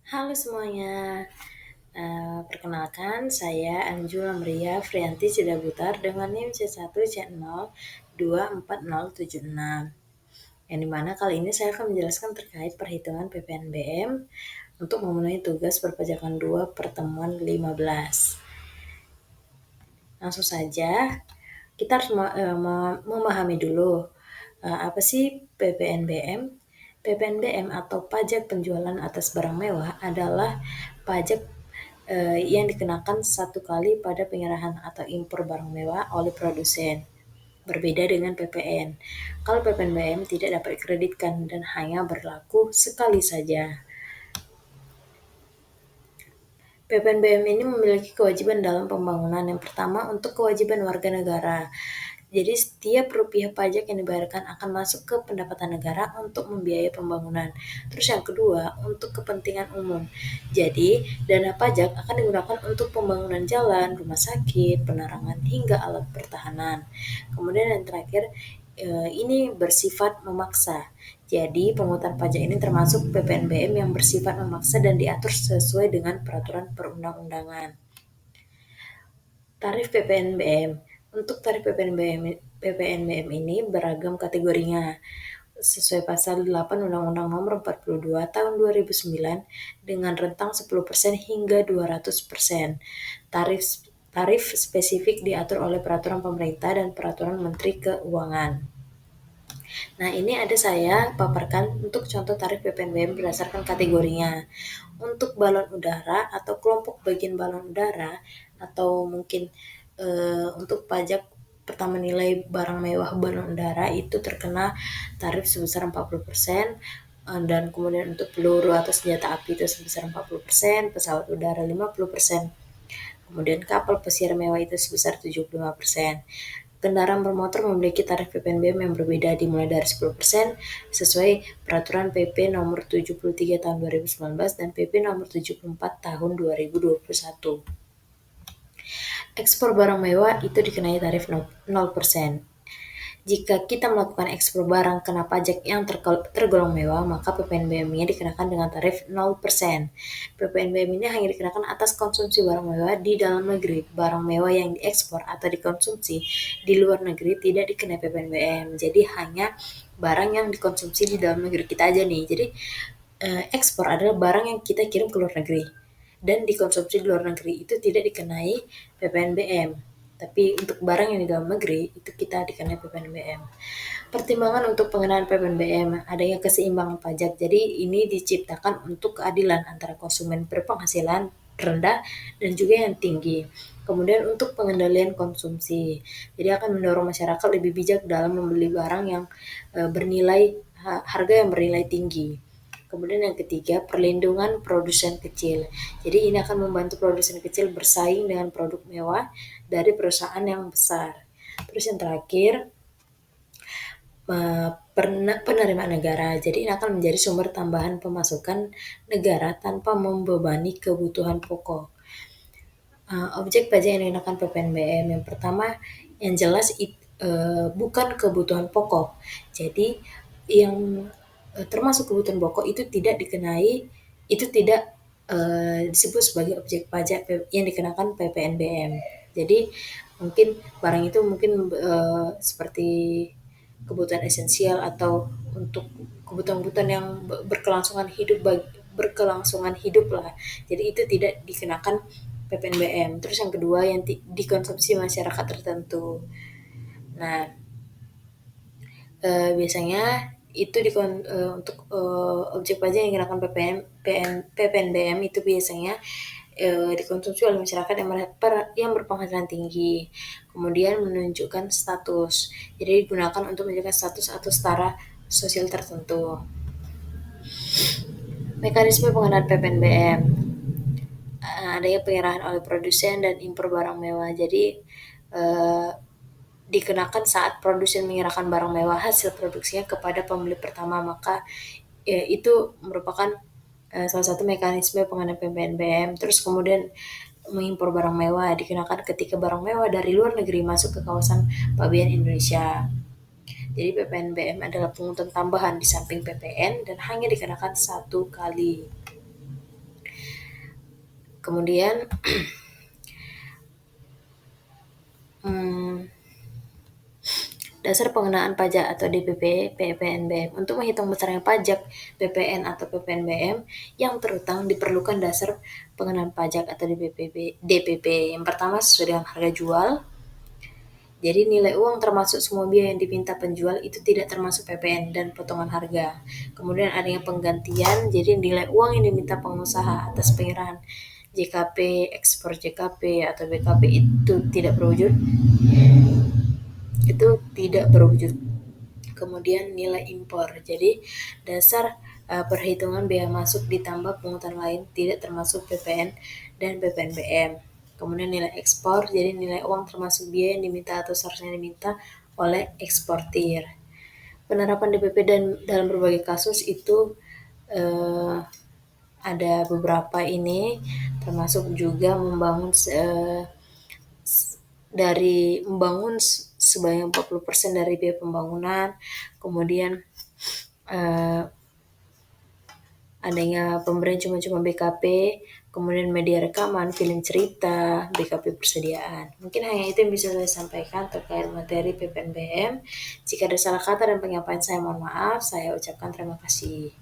Halo semuanya, perkenalkan saya Anjula Mria Frianti Sidabutar dengan NIM C1 C0240076, yang dimana kali ini saya akan menjelaskan terkait perhitungan PPNBM untuk memenuhi tugas perpajakan 2 pertemuan 15. Langsung saja, kita harus memahami dulu apa sih PPNBM. PPNBM atau pajak penjualan atas barang mewah adalah pajak yang dikenakan satu kali pada penyerahan atau impor barang mewah oleh produsen. Berbeda dengan PPN. Kalau PPNBM tidak dapat dikreditkan dan hanya berlaku sekali saja. PPNBM ini memiliki kewajiban dalam pembangunan. Yang pertama, untuk kewajiban warga negara. Jadi setiap rupiah pajak yang dibayarkan akan masuk ke pendapatan negara untuk membiayai pembangunan. Terus yang kedua, untuk kepentingan umum. Jadi dana pajak akan digunakan untuk pembangunan jalan, rumah sakit, penerangan, hingga alat pertahanan. Kemudian yang terakhir, ini bersifat memaksa. Jadi pungutan pajak ini termasuk PPNBM yang bersifat memaksa dan diatur sesuai dengan peraturan perundang-undangan. Tarif PPNBM. Untuk tarif PPNBM ini beragam kategorinya sesuai pasal 8 Undang-Undang Nomor 42 Tahun 2009 dengan rentang 10% hingga 200%. Tarif tarif spesifik diatur oleh peraturan pemerintah dan peraturan Menteri Keuangan. Nah, ini ada saya paparkan untuk contoh tarif PPNBM berdasarkan kategorinya. Untuk balon udara atau kelompok bagian balon udara atau mungkin untuk pajak pertama nilai barang mewah balon udara itu terkena tarif sebesar 40%, dan kemudian untuk peluru atau senjata api itu sebesar 40%, pesawat udara 50%. Kemudian kapal pesiar mewah itu sebesar 75%. Kendaraan bermotor memiliki tarif PPNBM yang berbeda dimulai dari 10% sesuai peraturan PP nomor 73 tahun 2019 dan PP nomor 74 tahun 2021. Ekspor barang mewah itu dikenai tarif 0%. Jika kita melakukan ekspor barang kena pajak yang tergolong mewah, maka PPNBM-nya dikenakan dengan tarif 0%. PPNBM ini hanya dikenakan atas konsumsi barang mewah di dalam negeri. Barang mewah yang diekspor atau dikonsumsi di luar negeri tidak dikenai PPNBM. Jadi hanya barang yang dikonsumsi di dalam negeri kita aja nih. Jadi ekspor adalah barang yang kita kirim ke luar negeri dan dikonsumsi di luar negeri itu tidak dikenai PPNBM. Tapi untuk barang yang di dalam negeri itu kita dikenai PPNBM. Pertimbangan untuk pengenaan PPNBM adanya keseimbangan pajak. Jadi ini diciptakan untuk keadilan antara konsumen berpenghasilan rendah dan juga yang tinggi. Kemudian untuk pengendalian konsumsi. Jadi akan mendorong masyarakat lebih bijak dalam membeli barang yang bernilai harga yang bernilai tinggi. Kemudian yang ketiga, perlindungan produsen kecil. Jadi ini akan membantu produsen kecil bersaing dengan produk mewah dari perusahaan yang besar. Terus yang terakhir, penerimaan negara. Jadi ini akan menjadi sumber tambahan pemasukan negara tanpa membebani kebutuhan pokok. Objek pajak yang dikenakan PPNBM yang pertama, yang jelas bukan kebutuhan pokok. Jadi yang termasuk kebutuhan pokok itu tidak dikenai, itu tidak disebut sebagai objek pajak yang dikenakan PPNBM. Jadi mungkin barang itu mungkin seperti kebutuhan esensial atau untuk kebutuhan-kebutuhan yang berkelangsungan hidup lah. Jadi itu tidak dikenakan PPNBM. Terus yang kedua yang dikonsumsi masyarakat tertentu. Nah, biasanya itu untuk objek pajak yang dikenakan PPNBM itu biasanya dikonsumsi oleh masyarakat yang berpenghasilan tinggi. Kemudian menunjukkan status. Jadi digunakan untuk menunjukkan status atau setara sosial tertentu. Mekanisme pengenaan PPNBM. Adanya penyerahan oleh produsen dan impor barang mewah. Jadi dikenakan saat produsen menyerahkan barang mewah hasil produksinya kepada pembeli pertama, maka itu merupakan salah satu mekanisme pengenaan PPNBM. Terus kemudian mengimpor barang mewah dikenakan ketika barang mewah dari luar negeri masuk ke kawasan pabean Indonesia. Jadi PPNBM adalah pungutan tambahan di samping PPN dan hanya dikenakan satu kali. Kemudian dasar pengenaan pajak atau DPP PPNBM. Untuk menghitung besarnya pajak PPN atau PPNBM yang terutang diperlukan dasar pengenaan pajak atau DPP. Yang pertama sesuai dengan harga jual. Jadi nilai uang termasuk semua biaya yang diminta penjual itu tidak termasuk PPN dan potongan harga. Kemudian adanya penggantian, jadi nilai uang yang diminta pengusaha atas pengirahan JKP, ekspor JKP atau BKP itu tidak berwujud. Kemudian nilai impor. Jadi dasar perhitungan biaya masuk ditambah pungutan lain tidak termasuk PPN dan PPNBM. Kemudian nilai ekspor, jadi nilai uang termasuk biaya yang diminta atau seharusnya diminta oleh eksportir. Penerapan DPP dan dalam berbagai kasus itu ada beberapa ini, termasuk juga membangun sebanyak 40% dari biaya pembangunan, kemudian adanya pemberian cuma-cuma BKP, kemudian media rekaman, film cerita, BKP persediaan. Mungkin hanya itu yang bisa saya sampaikan terkait materi PPNBM. Jika ada salah kata dan penyampaian saya mohon maaf, saya ucapkan terima kasih.